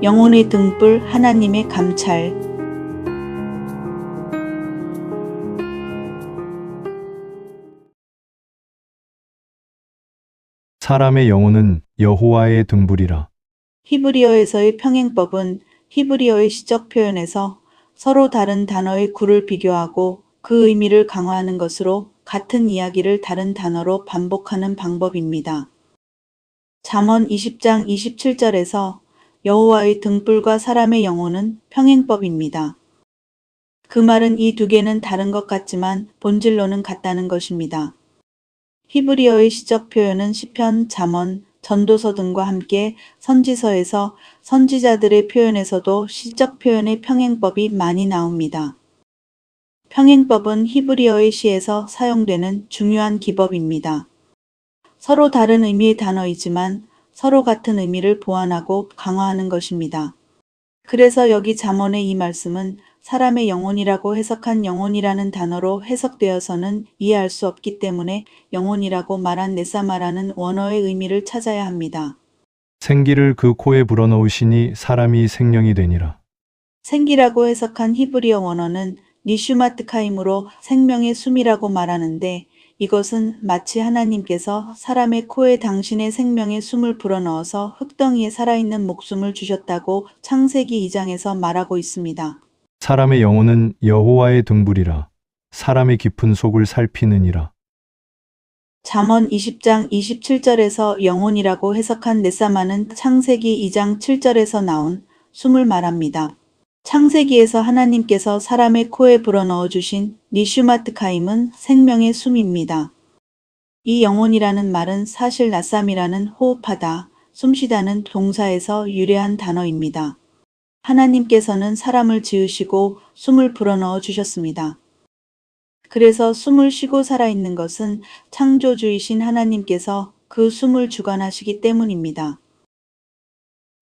영혼의 등불 하나님의 감찰. 사람의 영혼은 여호와의 등불이라. 히브리어에서의 평행법은 히브리어의 시적 표현에서 서로 다른 단어의 구를 비교하고 그 의미를 강화하는 것으로 같은 이야기를 다른 단어로 반복하는 방법입니다. 잠언 20장 27절에서 여호와의 등불과 사람의 영혼은 평행법입니다. 그 말은 이 두 개는 다른 것 같지만 본질로는 같다는 것입니다. 히브리어의 시적 표현은 시편, 잠언, 전도서 등과 함께 선지서에서 선지자들의 표현에서도 시적 표현의 평행법이 많이 나옵니다. 평행법은 히브리어의 시에서 사용되는 중요한 기법입니다. 서로 다른 의미의 단어이지만 서로 같은 의미를 보완하고 강화하는 것입니다. 그래서 여기 잠언의 이 말씀은 사람의 영혼이라고 해석한 영혼이라는 단어로 해석되어서는 이해할 수 없기 때문에 영혼이라고 말한 네사마라는 원어의 의미를 찾아야 합니다. 생기를 그 코에 불어넣으시니 사람이 생명이 되니라. 생기라고 해석한 히브리어 원어는 니슈마트카임으로 생명의 숨이라고 말하는데 이것은 마치 하나님께서 사람의 코에 당신의 생명의 숨을 불어넣어서 흙덩이에 살아있는 목숨을 주셨다고 창세기 2장에서 말하고 있습니다. 사람의 영혼은 여호와의 등불이라. 사람의 깊은 속을 살피느니라. 잠언 20장 27절에서 영혼이라고 해석한 네사마는 창세기 2장 7절에서 나온 숨을 말합니다. 창세기에서 하나님께서 사람의 코에 불어넣어 주신 니슈마트카임은 생명의 숨입니다. 이 영혼이라는 말은 사실 나삼이라는 호흡하다, 숨쉬다는 동사에서 유래한 단어입니다. 하나님께서는 사람을 지으시고 숨을 불어넣어 주셨습니다. 그래서 숨을 쉬고 살아있는 것은 창조주이신 하나님께서 그 숨을 주관하시기 때문입니다.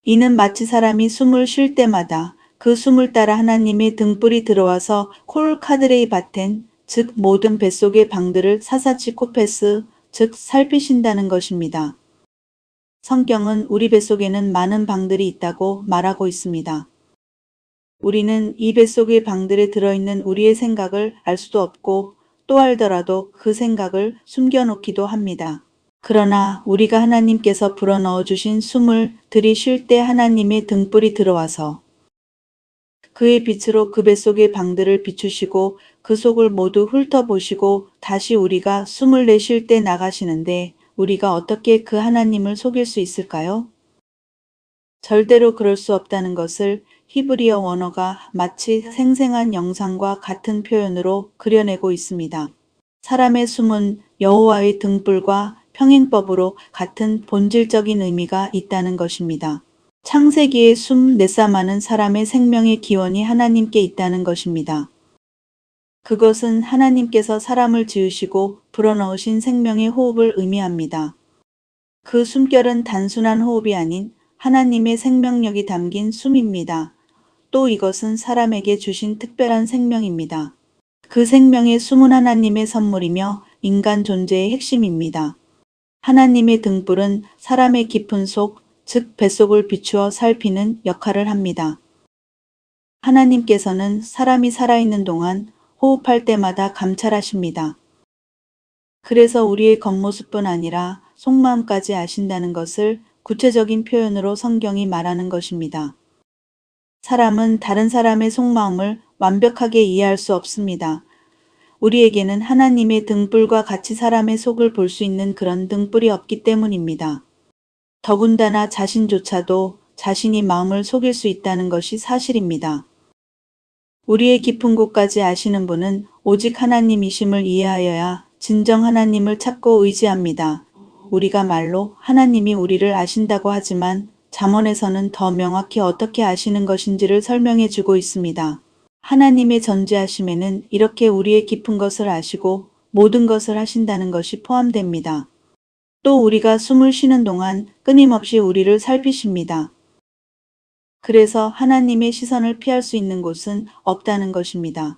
이는 마치 사람이 숨을 쉴 때마다 그 숨을 따라 하나님의 등불이 들어와서 콜카드레이 바텐, 즉 모든 뱃속의 방들을 사사치 코페스, 즉 살피신다는 것입니다. 성경은 우리 뱃속에는 많은 방들이 있다고 말하고 있습니다. 우리는 이 뱃속의 방들에 들어있는 우리의 생각을 알 수도 없고 또 알더라도 그 생각을 숨겨놓기도 합니다. 그러나 우리가 하나님께서 불어넣어 주신 숨을 들이쉴 때 하나님의 등불이 들어와서 그의 빛으로 그 뱃속의 방들을 비추시고 그 속을 모두 훑어보시고 다시 우리가 숨을 내쉴 때 나가시는데 우리가 어떻게 그 하나님을 속일 수 있을까요? 절대로 그럴 수 없다는 것을 히브리어 원어가 마치 생생한 영상과 같은 표현으로 그려내고 있습니다. 사람의 숨은 여호와의 등불과 평행법으로 같은 본질적인 의미가 있다는 것입니다. 창세기의 숨 네사마는 사람의 생명의 기원이 하나님께 있다는 것입니다. 그것은 하나님께서 사람을 지으시고 불어넣으신 생명의 호흡을 의미합니다. 그 숨결은 단순한 호흡이 아닌 하나님의 생명력이 담긴 숨입니다. 또 이것은 사람에게 주신 특별한 생명입니다. 그 생명의 숨은 하나님의 선물이며 인간 존재의 핵심입니다. 하나님의 등불은 사람의 깊은 속, 즉 뱃속을 비추어 살피는 역할을 합니다. 하나님께서는 사람이 살아있는 동안 호흡할 때마다 감찰하십니다. 그래서 우리의 겉모습뿐 아니라 속마음까지 아신다는 것을 구체적인 표현으로 성경이 말하는 것입니다. 사람은 다른 사람의 속마음을 완벽하게 이해할 수 없습니다. 우리에게는 하나님의 등불과 같이 사람의 속을 볼 수 있는 그런 등불이 없기 때문입니다. 더군다나 자신조차도 자신이 마음을 속일 수 있다는 것이 사실입니다. 우리의 깊은 곳까지 아시는 분은 오직 하나님이심을 이해하여야 진정 하나님을 찾고 의지합니다. 우리가 말로 하나님이 우리를 아신다고 하지만 잠언에서는 더 명확히 어떻게 아시는 것인지를 설명해 주고 있습니다. 하나님의 전지하심에는 이렇게 우리의 깊은 것을 아시고 모든 것을 하신다는 것이 포함됩니다. 또 우리가 숨을 쉬는 동안 끊임없이 우리를 살피십니다. 그래서 하나님의 시선을 피할 수 있는 곳은 없다는 것입니다.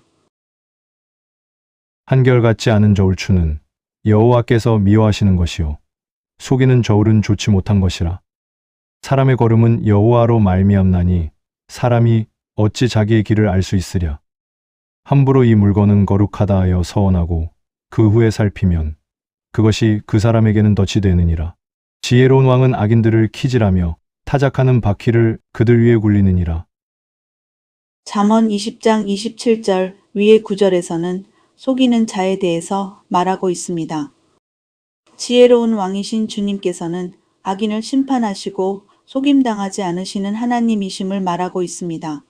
한결같지 않은 저울추는 여호와께서 미워하시는 것이요 속이는 저울은 좋지 못한 것이라. 사람의 걸음은 여호와로 말미암나니 사람이 어찌 자기의 길을 알 수 있으랴. 함부로 이 물건은 거룩하다 하여 서원하고 그 후에 살피면 그것이 그 사람에게는 덫이 되느니라. 지혜로운 왕은 악인들을 키질하며 타작하는 바퀴를 그들 위에 굴리느니라. 잠언 20장 27절 위의 구절에서는 속이는 자에 대해서 말하고 있습니다. 지혜로운 왕이신 주님께서는 악인을 심판하시고 속임당하지 않으시는 하나님이심을 말하고 있습니다.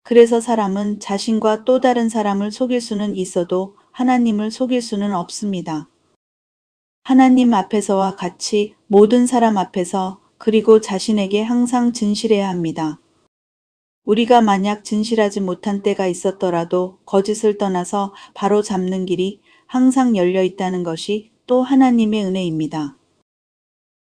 그래서 사람은 자신과 또 다른 사람을 속일 수는 있어도 하나님을 속일 수는 없습니다. 하나님 앞에서와 같이 모든 사람 앞에서 그리고 자신에게 항상 진실해야 합니다. 우리가 만약 진실하지 못한 때가 있었더라도 거짓을 떠나서 바로 잡는 길이 항상 열려 있다는 것이 또 하나님의 은혜입니다.